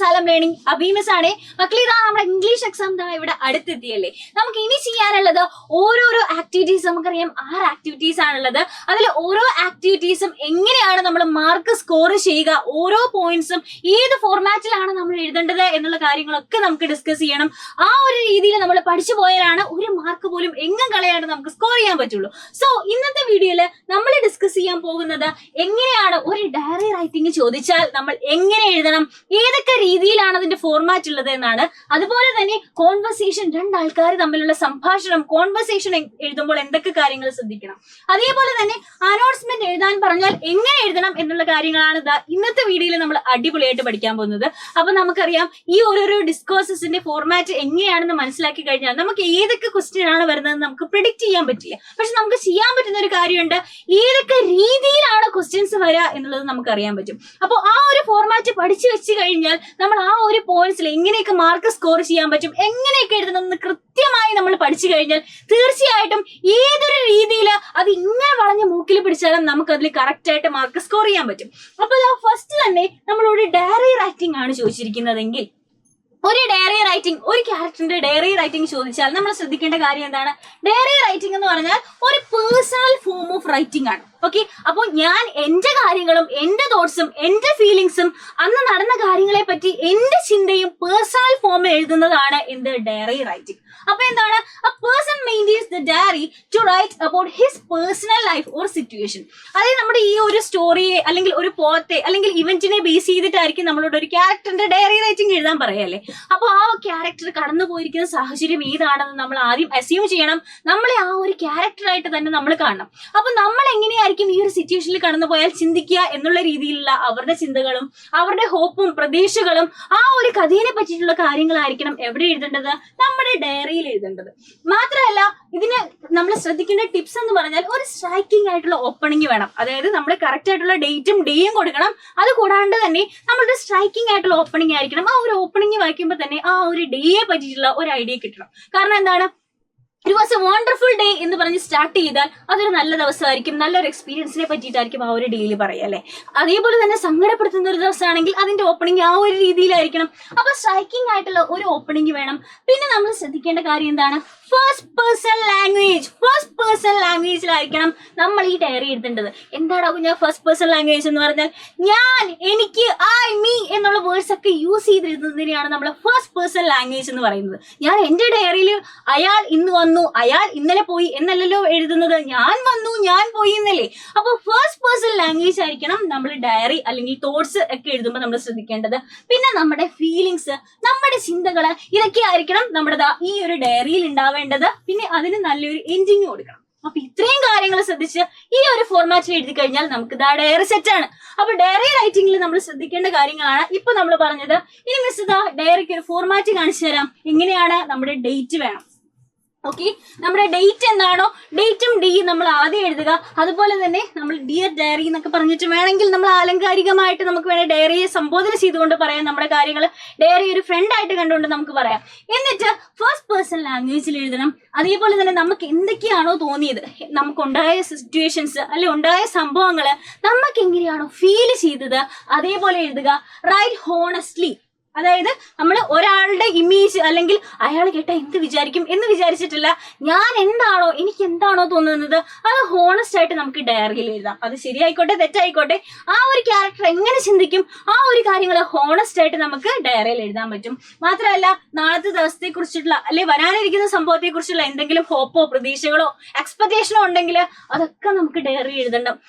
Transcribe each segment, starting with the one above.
Xylem learning. Miss Ade, Maklida, English exam ഇവിടെ അടുത്തെത്തിയല്ലേ. നമുക്ക് ഇനി ചെയ്യാനുള്ളത് ഓരോരോ ആക്ടിവിറ്റീസ് നമുക്കറിയാം 6 ആക്ടിവിറ്റീസ് ആണുള്ളത്. അതിൽ ഓരോ ആക്ടിവിറ്റീസും എങ്ങനെയാണ് നമ്മൾ മാർക്ക് സ്കോർ ചെയ്യുക, ഓരോ പോയിന്റ്സും ഏത് ഫോർമാറ്റിലാണ് നമ്മൾ എഴുതേണ്ടത് എന്നുള്ള കാര്യങ്ങളൊക്കെ നമുക്ക് ഡിസ്കസ് ചെയ്യണം. ആ ഒരു രീതിയിൽ നമ്മൾ പഠിച്ചു പോയാലാണ് ഒരു മാർക്ക് പോലും എങ്ങും കളയാണ്ട് നമുക്ക് സ്കോർ ചെയ്യാൻ പറ്റുള്ളൂ. സോ ഇന്നത്തെ വീഡിയോയിൽ നമ്മൾ ഡിസ്കസ് ചെയ്യാൻ പോകുന്നത് എങ്ങനെയാണ് ഒരു ഡയറി റൈറ്റിംഗ് ചോദിച്ചാൽ നമ്മൾ എങ്ങനെ എഴുതണം, ഏതൊക്കെ രീതിയിലാണ് അതിന്റെ ഫോർമാറ്റ് ഉള്ളത് എന്നാണ്. അതുപോലെ തന്നെ കോൺവെർസേഷൻ, രണ്ടാൾക്കാർ തമ്മിലുള്ള സംഭാഷണം, കോൺവെർസേഷൻ എഴുതുമ്പോൾ എന്തൊക്കെ കാര്യങ്ങൾ ശ്രദ്ധിക്കണം, അതേപോലെ തന്നെ അനൗൺസ്മെന്റ് എഴുതാൻ പറഞ്ഞാൽ എങ്ങനെ എഴുതണം എന്നുള്ള കാര്യങ്ങളാണ് ഇന്നത്തെ വീഡിയോയിൽ നമ്മൾ അടിപൊളിയായിട്ട് പഠിക്കാൻ പോകുന്നത്. അപ്പൊ നമുക്കറിയാം ഈ ഓരോരോ ഡിസ്കോഴ്സസിന്റെ ഫോർമാറ്റ് എങ്ങനെയാണെന്ന് മനസ്സിലാക്കി കഴിഞ്ഞാൽ നമുക്ക് ഏതൊക്കെ ക്വസ്റ്റ്യൻ ആണ് വരുന്നത് നമുക്ക് പ്രിഡിക്ട് ചെയ്യാൻ പറ്റില്ല. പക്ഷെ നമുക്ക് ചെയ്യാൻ പറ്റുന്ന ഒരു കാര്യമുണ്ട്, ഏതൊക്കെ രീതിയിലാണ് ക്വസ്റ്റ്യൻസ് വരിക എന്നുള്ളത് നമുക്ക് അറിയാൻ പറ്റും. അപ്പോൾ ആ ഒരു ഫോർമാറ്റ് പഠിച്ചു വെച്ച് കഴിഞ്ഞാൽ നമ്മൾ ആ ഒരു പോയിന്റ്സിൽ എങ്ങനെയൊക്കെ മാർക്ക് സ്കോർ ചെയ്യാൻ പറ്റും, എങ്ങനെയൊക്കെ എഴുതണം എന്ന് കൃത്യമായി നമ്മൾ പഠിച്ചു കഴിഞ്ഞാൽ തീർച്ചയായിട്ടും ഏതൊരു രീതിയിൽ അത് ഇങ്ങനെ വളഞ്ഞ് മൂക്കിൽ പിടിച്ചാലും നമുക്ക് അതിൽ കറക്റ്റ് ആയിട്ട് മാർക്ക് സ്കോർ ചെയ്യാൻ പറ്റും. അപ്പൊ ഫസ്റ്റ് തന്നെ നമ്മളോട് ഡയറി റൈറ്റിംഗ് ആണ് ചോദിച്ചിരിക്കുന്നതെങ്കിൽ ഒരു ഡയറി റൈറ്റിംഗ്, ഒരു ക്യാരക്ടറിന്റെ ഡയറി റൈറ്റിംഗ് ചോദിച്ചാൽ നമ്മൾ ശ്രദ്ധിക്കേണ്ട കാര്യം എന്താണ്? ഡയറി റൈറ്റിംഗ് എന്ന് പറഞ്ഞാൽ ഒരു പേഴ്സണൽ ഫോം ഓഫ് റൈറ്റിംഗ് ആണ്. ഓക്കെ, അപ്പോൾ ഞാൻ എന്റെ കാര്യങ്ങളും എന്റെ തോട്ട്സും എന്റെ ഫീലിങ്സും അന്ന് നടന്ന കാര്യങ്ങളെ പറ്റി എന്റെ ചിന്തയും പേഴ്സണൽ ഫോമിൽ എഴുതുന്നതാണ് എന്ത്? Diary writing. അപ്പൊ എന്താണ്? a person maintains the diary to write about his personal life or situation. അതായത് നമ്മുടെ ഈ ഒരു സ്റ്റോറിയെ അല്ലെങ്കിൽ ഒരു പോത്തെ അല്ലെങ്കിൽ ഇവന്റിനെ ബേസ് ചെയ്തിട്ടായിരിക്കും നമ്മളോട് ഒരു ക്യാരക്ടറിന്റെ ഡയറി റൈറ്റിംഗ് എഴുതാൻ പറയല്ലേ. അപ്പൊ ആ ക്യാരക്ടർ കടന്നു പോയിരിക്കുന്ന സാഹചര്യം ഏതാണെന്ന് നമ്മൾ ആദ്യം അസ്യൂം ചെയ്യണം. നമ്മളെ ആ ഒരു ക്യാരക്ടറായിട്ട് തന്നെ നമ്മൾ കാണണം. അപ്പൊ നമ്മൾ എങ്ങനെയായിരിക്കും ഈ ഒരു സിറ്റുവേഷനിൽ കടന്നു പോയാൽ ചിന്തിക്കുക എന്നുള്ള രീതിയിലുള്ള അവരുടെ ചിന്തകളും അവരുടെ ഹോപ്പും പ്രതീക്ഷകളും ആ ഒരു കഥയെ പറ്റിയിട്ടുള്ള കാര്യങ്ങളായിരിക്കണം എവിടെ എഴുതേണ്ടത്? നമ്മുടെ ഡയറിയിൽ എഴുതേണ്ടത്. മാത്രമല്ല ഇതിന് നമ്മൾ ശ്രദ്ധിക്കേണ്ട ടിപ്സ് എന്ന് പറഞ്ഞാൽ ഒരു സ്ട്രൈക്കിംഗ് ആയിട്ടുള്ള ഓപ്പണിംഗ് വേണം. അതായത് നമ്മൾ കറക്റ്റ് ആയിട്ടുള്ള ഡേറ്റും ഡേയും കൊടുക്കണം. അത് കൂടാണ്ട് തന്നെ നമ്മളൊരു സ്ട്രൈക്കിംഗ് ആയിട്ടുള്ള ഓപ്പണിംഗ് ആയിരിക്കണം. ആ ഒരു ഓപ്പണിംഗ് വായിക്കുമ്പോൾ തന്നെ ആ ഒരു ഡേയെ പറ്റിയിട്ടുള്ള ഒരു ഐഡിയ കിട്ടണം. കാരണം എന്താണ്? It was A wonderful day എന്ന് പറഞ്ഞ് സ്റ്റാർട്ട് ചെയ്താൽ അതൊരു നല്ല ദിവസമായിരിക്കും, നല്ലൊരു എക്സ്പീരിയൻസിനെ പറ്റിയിട്ടായിരിക്കും ആ ഒരു ഡേയിൽ പറയുക അല്ലെ. അതേപോലെ തന്നെ സങ്കടപ്പെടുത്തുന്ന ഒരു ദിവസമാണെങ്കിൽ അതിന്റെ ഓപ്പണിംഗ് ആ ഒരു രീതിയിലായിരിക്കണം. അപ്പൊ സ്ട്രൈക്കിംഗ് ആയിട്ടുള്ള ഒരു ഓപ്പണിംഗ് വേണം. പിന്നെ നമ്മൾ ശ്രദ്ധിക്കേണ്ട കാര്യം എന്താണ്? First person language. First person ലാംഗ്വേജിലായിരിക്കണം നമ്മൾ ഈ ഡയറി എഴുതേണ്ടത്. എന്താടാകും ഞാൻ ഫസ്റ്റ് പേഴ്സൺ ലാംഗ്വേജ് എന്ന് പറഞ്ഞാൽ? ഞാൻ, എനിക്ക്, ഐ, മീ എന്നുള്ള വേർഡ്സ് ഒക്കെ യൂസ് ചെയ്ത് എഴുതുന്നതിനെയാണ് നമ്മൾ ഫസ്റ്റ് പേഴ്സൺ ലാംഗ്വേജ് എന്ന് പറയുന്നത്. ഞാൻ എന്റെ ഡയറിയിൽ അയാൾ ഇന്ന് വന്നു, അയാൾ ഇന്നലെ പോയി എന്നല്ലല്ലോ എഴുതുന്നത്, ഞാൻ വന്നു, ഞാൻ പോയി എന്നല്ലേ. അപ്പൊ ഫസ്റ്റ് പേഴ്സൺ ലാംഗ്വേജ് ആയിരിക്കണം നമ്മൾ ഡയറി അല്ലെങ്കിൽ തോട്ട്സ് ഒക്കെ എഴുതുമ്പോൾ നമ്മൾ ശ്രദ്ധിക്കേണ്ടത്. പിന്നെ നമ്മുടെ ഫീലിങ്സ്, നമ്മുടെ ചിന്തകള്, ഇതൊക്കെ ആയിരിക്കണം നമ്മുടെ ഈ ഒരു ഡയറിയിൽ ഉണ്ടാവേണ്ടത്. പിന്നെ അതിന് നല്ലൊരു എൻഡിങ് കൊടുക്കണം. അപ്പൊ ഇത്രയും കാര്യങ്ങൾ ശ്രദ്ധിച്ച് ഈ ഒരു ഫോർമാറ്റിൽ എഴുതി കഴിഞ്ഞാൽ നമുക്ക് ഡയറി സെറ്റ് ആണ്. അപ്പൊ ഡയറി റൈറ്റിംഗിൽ നമ്മൾ ശ്രദ്ധിക്കേണ്ട കാര്യങ്ങളാണ് ഇപ്പൊ നമ്മൾ പറഞ്ഞത്. ഇനി മിസ് ഡയറിക്ക് ഒരു ഫോർമാറ്റ് കാണിച്ചു തരാം. എങ്ങനെയാണ്? നമ്മുടെ ഡേറ്റ് വേണം. ഓക്കെ, നമ്മുടെ ഡേറ്റ് എന്താണോ ഡേറ്റും ഡേയും നമ്മൾ ആദ്യം എഴുതുക. അതുപോലെ തന്നെ നമ്മൾ ഡിയർ ഡയറി എന്നൊക്കെ പറഞ്ഞിട്ട് വേണമെങ്കിൽ നമ്മൾ ആലങ്കാരികമായിട്ട് നമുക്ക് വേണേൽ ഡയറിയെ സംബോധന ചെയ്തുകൊണ്ട് പറയാം. നമ്മുടെ കാര്യങ്ങൾ ഡയറി ഒരു ഫ്രണ്ട് ആയിട്ട് കണ്ടുകൊണ്ട് നമുക്ക് പറയാം. എന്നിട്ട് ഫസ്റ്റ് പേഴ്സൺ ലാംഗ്വേജിൽ എഴുതണം. അതേപോലെ തന്നെ നമുക്ക് എന്തൊക്കെയാണോ തോന്നിയത്, നമുക്കുണ്ടായ സിറ്റുവേഷൻസ് അല്ലെ ഉണ്ടായ സംഭവങ്ങള് നമുക്ക് എങ്ങനെയാണോ ഫീൽ ചെയ്തത് അതേപോലെ എഴുതുക. Write honestly. അതായത് നമ്മൾ ഒരാളുടെ ഇമേജ് അല്ലെങ്കിൽ അയാൾ കേട്ട എന്ത് വിചാരിക്കും എന്ന് വിചാരിച്ചിട്ടില്ല, ഞാൻ എന്താണോ എനിക്ക് എന്താണോ തോന്നുന്നത് അത് ഹോണസ്റ്റ് ആയിട്ട് നമുക്ക് ഡയറിയിൽ എഴുതാം. അത് ശരിയായിക്കോട്ടെ തെറ്റായിക്കോട്ടെ, ആ ഒരു ക്യാരക്ടർ എങ്ങനെ ചിന്തിക്കും ആ ഒരു കാര്യങ്ങൾ ഹോണസ്റ്റ് ആയിട്ട് നമുക്ക് ഡയറിയിൽ എഴുതാൻ പറ്റും. മാത്രമല്ല നാളത്തെ ദിവസത്തെ കുറിച്ചിട്ടുള്ള അല്ലെ വരാനിരിക്കുന്ന സംഭവത്തെ കുറിച്ചുള്ള എന്തെങ്കിലും ഹോപ്പോ പ്രതീക്ഷകളോ എക്സ്പെക്ടേഷനോ ഉണ്ടെങ്കിൽ അതൊക്കെ നമുക്ക് ഡയറി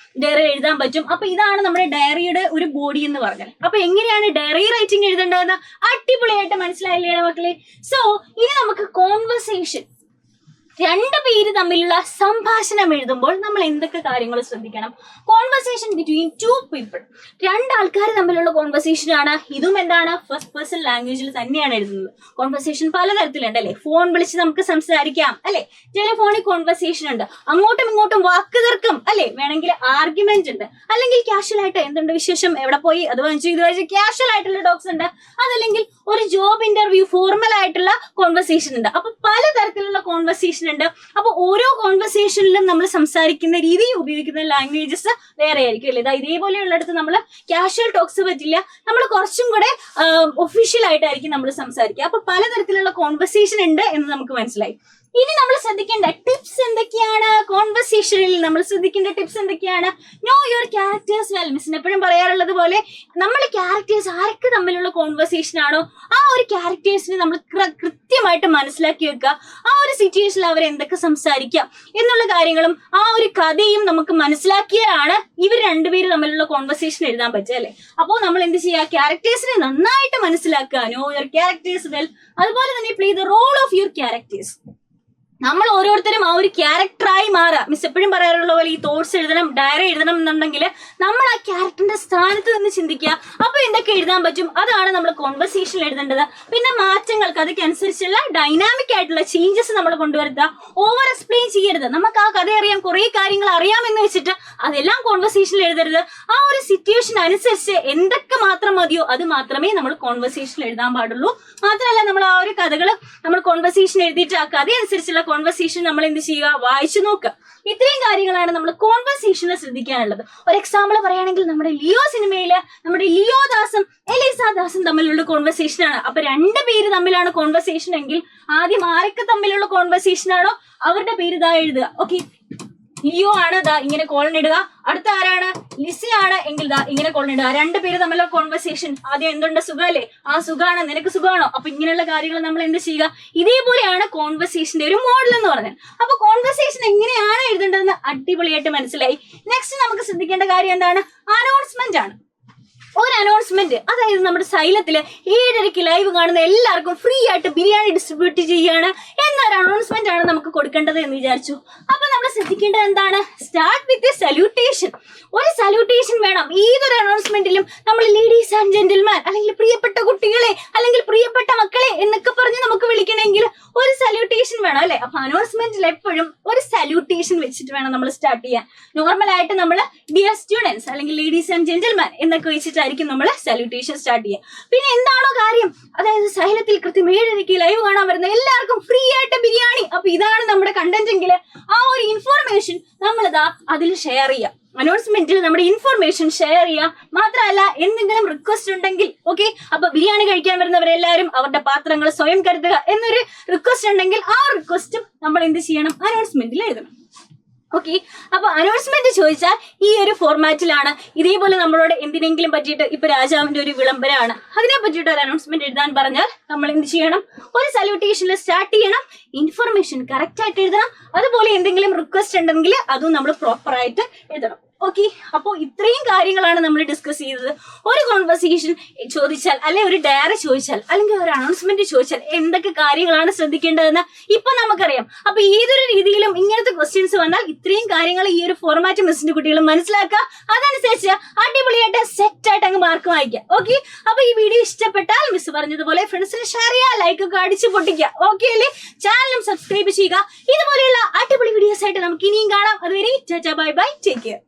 എഴുതാൻ പറ്റും. അപ്പൊ ഇതാണ് നമ്മുടെ ഡയറിയുടെ ഒരു ബോഡി എന്ന് പറഞ്ഞാൽ. അപ്പൊ എങ്ങനെയാണ് ഡയറി റൈറ്റിംഗ് എഴുതേണ്ടത് അടിപൊളിയായിട്ട് മനസ്സിലായില്ലേ മക്കളെ? സോ ഇനി നമുക്ക് കോൺവെർസേഷൻ, രണ്ടു പേര് തമ്മിലുള്ള സംഭാഷണം എഴുതുമ്പോൾ നമ്മൾ എന്തൊക്കെ കാര്യങ്ങൾ ശ്രദ്ധിക്കണം? കോൺവെർസേഷൻ ബിറ്റ്വീൻ ടു പീപ്പിൾ, രണ്ടാൾക്കാർ തമ്മിലുള്ള കോൺവെർസേഷൻ ആണ്. ഇതും എന്താണ്? ഫസ്റ്റ് പേഴ്സൺ ലാംഗ്വേജിൽ തന്നെയാണ് എഴുതുന്നത്. കോൺവെർസേഷൻ പലതരത്തിലുണ്ട് അല്ലെ. ഫോൺ വിളിച്ച് നമുക്ക് സംസാരിക്കാം അല്ലെ, ടെലിഫോണിക് കോൺവെർസേഷൻ ഉണ്ട്, അങ്ങോട്ടും ഇങ്ങോട്ടും വാക്ക് തർക്കം അല്ലെ, വേണമെങ്കിൽ ആർഗ്യുമെന്റ് ഉണ്ട്, അല്ലെങ്കിൽ കാഷ്വൽ ആയിട്ട് എന്തുണ്ട് വിശേഷം, എവിടെ പോയി, അത് വാങ്ങിച്ചു, ഇത് വാങ്ങിച്ചു, കാഷ്വൽ ആയിട്ടുള്ള ടോക്സ് ഉണ്ട്, അതല്ലെങ്കിൽ ഒരു ജോബ് ഇന്റർവ്യൂ ഫോർമൽ ആയിട്ടുള്ള കോൺവെർസേഷൻ ഉണ്ട്. അപ്പൊ പലതരത്തിലുള്ള കോൺവെർസേഷൻ കോൺവെർസേഷൻ ഉണ്ട്. അപ്പൊ ഓരോ കോൺവെർസേഷനിലും നമ്മൾ സംസാരിക്കുന്ന രീതി, ഉപയോഗിക്കുന്ന ലാംഗ്വേജസ് വേറെ ആയിരിക്കും അല്ലേ. ഇതേപോലെയുള്ളിടത്ത് നമ്മൾ കാഷ്വൽ ടോക്സ് പറ്റില്ല, നമ്മൾ കുറച്ചും കൂടെ ഒഫീഷ്യൽ ആയിട്ടായിരിക്കും നമ്മൾ സംസാരിക്കുക. അപ്പൊ പലതരത്തിലുള്ള കോൺവെർസേഷൻ ഉണ്ട് എന്ന് നമുക്ക് മനസ്സിലായി. ഇനി നമ്മൾ ശ്രദ്ധിക്കേണ്ട ടിപ്സ് എന്തൊക്കെയാണ്? കോൺവെർസേഷനിൽ നമ്മൾ ശ്രദ്ധിക്കേണ്ട ടിപ്സ് എന്തൊക്കെയാണ്? Know your characters well. മിസ്സിന് എപ്പോഴും പറയാറുള്ളത് പോലെ നമ്മൾ ക്യാരക്ടേഴ്സ് ആർക്ക് തമ്മിലുള്ള കോൺവെർസേഷൻ ആണോ ആ ഒരു ക്യാരക്ടേഴ്സിനെ നമ്മൾ കൃത്യമായിട്ട് മനസ്സിലാക്കി വെക്കുക. ആ ഒരു സിറ്റുവേഷനിൽ അവർ എന്തൊക്കെ സംസാരിക്കാം എന്നുള്ള കാര്യങ്ങളും ആ ഒരു കഥയും നമുക്ക് മനസ്സിലാക്കിയാണ് ഇവർ രണ്ടുപേരും തമ്മിലുള്ള കോൺവെർസേഷൻ എഴുതാൻ പറ്റുക അല്ലെ. അപ്പോൾ നമ്മൾ എന്ത് ചെയ്യുക? ക്യാരക്ടേഴ്സിനെ നന്നായിട്ട് മനസ്സിലാക്കുക. Know your characters well. അതുപോലെ തന്നെ play the role of your characters. നമ്മൾ ഓരോരുത്തരും ആ ഒരു ക്യാരക്ടറായി മാറുക. മിസ് എപ്പോഴും പറയാറുള്ള പോലെ ഈ തോട്ട്സ് എഴുതണം, ഡയറി എഴുതണം എന്നുണ്ടെങ്കിൽ നമ്മൾ ആ ക്യാരക്ടറിന്റെ സ്ഥാനത്ത് നിന്ന് ചിന്തിക്കുക. അപ്പൊ എന്തൊക്കെ എഴുതാൻ പറ്റും അതാണ് നമ്മൾ കോൺവെർസേഷനിൽ എഴുതേണ്ടത്. പിന്നെ മാറ്റങ്ങൾക്ക് അതൊക്കെ ഡൈനാമിക് ആയിട്ടുള്ള ചേഞ്ചസ് നമ്മൾ കൊണ്ടുവരുത്തുക. ഓവർ എക്സ്പ്ലെയിൻ ചെയ്യരുത്. നമുക്ക് ആ കഥ അറിയാം, കുറെ കാര്യങ്ങൾ അറിയാമെന്ന് വെച്ചിട്ട് അതെല്ലാം കോൺവെർസേഷനിൽ എഴുതരുത്. ആ ഒരു സിറ്റുവേഷൻ അനുസരിച്ച് എന്തൊക്കെ മാത്രം മതിയോ അത് മാത്രമേ നമ്മൾ കോൺവെർസേഷനിൽ എഴുതാൻ പാടുള്ളൂ. മാത്രമല്ല നമ്മൾ ആ ഒരു കഥകൾ നമ്മൾ കോൺവെർസേഷൻ എഴുതിയിട്ട് ആ കഥ അനുസരിച്ചുള്ള കോൺവെർസേഷൻ നമ്മൾ എന്ത് ചെയ്യുക? വായിച്ചു നോക്കുക. ഇത്രയും കാര്യങ്ങളാണ് നമ്മൾ കോൺവെർസേഷനിൽ ശ്രദ്ധിക്കാനുള്ളത്. ഒരു എക്സാമ്പിൾ പറയുകയാണെങ്കിൽ നമ്മുടെ ലിയോ സിനിമയില് നമ്മുടെ ലിയോ ദാസും എലീസ ദാസും തമ്മിലുള്ള കോൺവെർസേഷൻ ആണ്. അപ്പൊ രണ്ടു പേര് തമ്മിലാണ് കോൺവെർസേഷൻ എങ്കിൽ ആദ്യം ആരൊക്കെ തമ്മിലുള്ള കോൺവെർസേഷൻ ആണോ അവരുടെ പേര് ഇതാ എഴുതുക. ഓക്കെ, ലിയോ ആണ് ദാ ഇങ്ങനെ കോളൻ ഇടുക. അടുത്ത ആരാണ്? ലിസി ആണ് എങ്കിൽ ദാ ഇങ്ങനെ കോളൻ ഇടുക. രണ്ടുപേര് തമ്മിലുള്ള കോൺവെർസേഷൻ. ആദ്യം എന്തുണ്ട്? സുഖമല്ലേ? ആ സുഖാണ്. നിനക്ക് സുഖമാണോ? അപ്പൊ ഇങ്ങനെയുള്ള കാര്യങ്ങൾ നമ്മൾ എന്ത് ചെയ്യുക? ഇതേപോലെയാണ് കോൺവെർസേഷന്റെ ഒരു മോഡൽ എന്ന് പറഞ്ഞത്. അപ്പൊ കോൺവെർസേഷൻ എങ്ങനെയാണ് എഴുതേണ്ടതെന്ന് അടിപൊളിയായിട്ട് മനസ്സിലായി. നെക്സ്റ്റ് നമുക്ക് ശ്രദ്ധിക്കേണ്ട കാര്യം എന്താണ്? അനൗൺസ്മെന്റ് ആണ്. ഒരു അനൗൺസ്മെന്റ്, അതായത് നമ്മുടെ സൈലത്തില് 7:30 ലൈവ് കാണുന്ന എല്ലാവർക്കും ഫ്രീ ആയിട്ട് ബിരിയാണി ഡിസ്ട്രിബ്യൂട്ട് ചെയ്യാണ് എന്നൊരു അനൗൺസ്മെന്റ് ആണ് നമുക്ക് കൊടുക്കേണ്ടത് എന്ന് വിചാരിച്ചു. അപ്പൊ നമ്മൾ ശ്രദ്ധിക്കേണ്ടത് എന്താണ്? Start with a salutation. ഒരു സല്യൂട്ടേഷൻ വേണം. ഏതൊരു അനൗൺസ്മെന്റിലും നമ്മൾ ലേഡീസ് ആൻഡ് ജെന്റിൽമാൻ അല്ലെങ്കിൽ പ്രിയപ്പെട്ട കുട്ടികളെ അല്ലെങ്കിൽ പ്രിയപ്പെട്ട മക്കളെ എന്നൊക്കെ പറഞ്ഞ് നമുക്ക് വിളിക്കണമെങ്കിൽ ഒരു സല്യൂട്ടേഷൻ വേണം അല്ലെ. അപ്പൊ അനൗൺസ്മെന്റിൽ എപ്പോഴും ഒരു സല്യൂട്ടേഷൻ വെച്ചിട്ട് വേണം നമ്മൾ സ്റ്റാർട്ട് ചെയ്യാൻ. നോർമൽ ആയിട്ട് നമ്മൾ ഡിയർ സ്റ്റുഡൻസ് അല്ലെങ്കിൽ ലേഡീസ് ആൻഡ് ജെന്റിൽമാൻ എന്നൊക്കെ വെച്ചിട്ടായിരിക്കും നമ്മൾ സല്യൂട്ടേഷൻ സ്റ്റാർട്ട് ചെയ്യുക. പിന്നെ എന്താണോ കാര്യം, അതായത് സൈലത്തിൽ കൃത്യം 7:30 ലൈവ് കാണാൻ വരുന്ന എല്ലാവർക്കും ഫ്രീ ആയിട്ട് ബിരിയാണി. അപ്പൊ ഇതാണ് നമ്മുടെ കണ്ടന്റ് എങ്കിൽ ആ ഒരു ഇൻഫോർമേഷൻ നമ്മളിതാ അതിൽ ഷെയർ ചെയ്യുക. അനൗൺസ്മെന്റിൽ നമ്മുടെ ഇൻഫർമേഷൻ ഷെയർ ചെയ്യുക. മാത്രമല്ല എന്തെങ്കിലും റിക്വസ്റ്റ് ഉണ്ടെങ്കിൽ ഓക്കെ, അപ്പൊ ബിരിയാണി കഴിക്കാൻ വരുന്നവരെല്ലാവരും അവരുടെ പാത്രങ്ങൾ സ്വയം കരുതുക എന്നൊരു റിക്വസ്റ്റ് ഉണ്ടെങ്കിൽ ആ റിക്വസ്റ്റും നമ്മൾ എന്ത് ചെയ്യണം? അനൗൺസ്മെന്റിൽ എഴുതണം. ഓക്കെ, അപ്പൊ അനൗൺസ്മെന്റ് ചോദിച്ചാൽ ഈ ഒരു ഫോർമാറ്റിലാണ്. ഇതേപോലെ നമ്മളോട് എന്തിനെങ്കിലും പറ്റിയിട്ട് ഇപ്പൊ രാജാവിന്റെ ഒരു വിളംബരമാണ്, അതിനെ പറ്റിയിട്ട് ഒരു അനൗൺസ്മെന്റ് എഴുതാൻ പറഞ്ഞാൽ നമ്മൾ എന്ത് ചെയ്യണം? ഒരു സല്യൂട്ടേഷനിൽ സ്റ്റാർട്ട് ചെയ്യണം, ഇൻഫർമേഷൻ കറക്റ്റ് ആയിട്ട് എഴുതണം. അതുപോലെ എന്തെങ്കിലും റിക്വസ്റ്റ് ഉണ്ടെങ്കിൽ അതും നമ്മൾ പ്രോപ്പർ ആയിട്ട് എഴുതണം. ഓക്കെ, അപ്പോൾ ഇത്രയും കാര്യങ്ങളാണ് നമ്മൾ ഡിസ്കസ് ചെയ്തത്. ഒരു കോൺവെർസേഷൻ ചോദിച്ചാൽ അല്ലെ ഒരു ഡയറി ചോദിച്ചാൽ അല്ലെങ്കിൽ ഒരു അനൗൺസ്മെന്റ് ചോദിച്ചാൽ എന്തൊക്കെ കാര്യങ്ങളാണ് ശ്രദ്ധിക്കേണ്ടതെന്ന് ഇപ്പൊ നമുക്കറിയാം. അപ്പൊ ഏതൊരു രീതിയിലും ഇങ്ങനത്തെ ക്വസ്റ്റ്യൻസ് വന്നാൽ ഇത്രയും കാര്യങ്ങൾ ഈ ഒരു ഫോർമാറ്റ് മിസ്സിന്റെ കുട്ടികൾ മനസ്സിലാക്കുക. അതനുസരിച്ച് അടിപൊളിയായിട്ട് സെറ്റ് ആയിട്ട് അങ്ങ് മാർക്ക് വായിക്കുക. ഓക്കെ, അപ്പൊ ഈ വീഡിയോ ഇഷ്ടപ്പെട്ടാൽ മിസ് പറഞ്ഞതുപോലെ ഫ്രണ്ട്സിന് ഷെയർ ചെയ്യുക, ലൈക്ക് ഒക്കെ അടിച്ചു പൊട്ടിക്കുക. ഓക്കെ അല്ലേ? ചാനലും സബ്സ്ക്രൈബ് ചെയ്യുക. ഇതുപോലെയുള്ള അടിപൊളി വീഡിയോസ് ആയിട്ട് നമുക്ക് ഇനിയും കാണാം. അതുവരെ ബൈ ബൈ, ടേക്ക് കെയർ.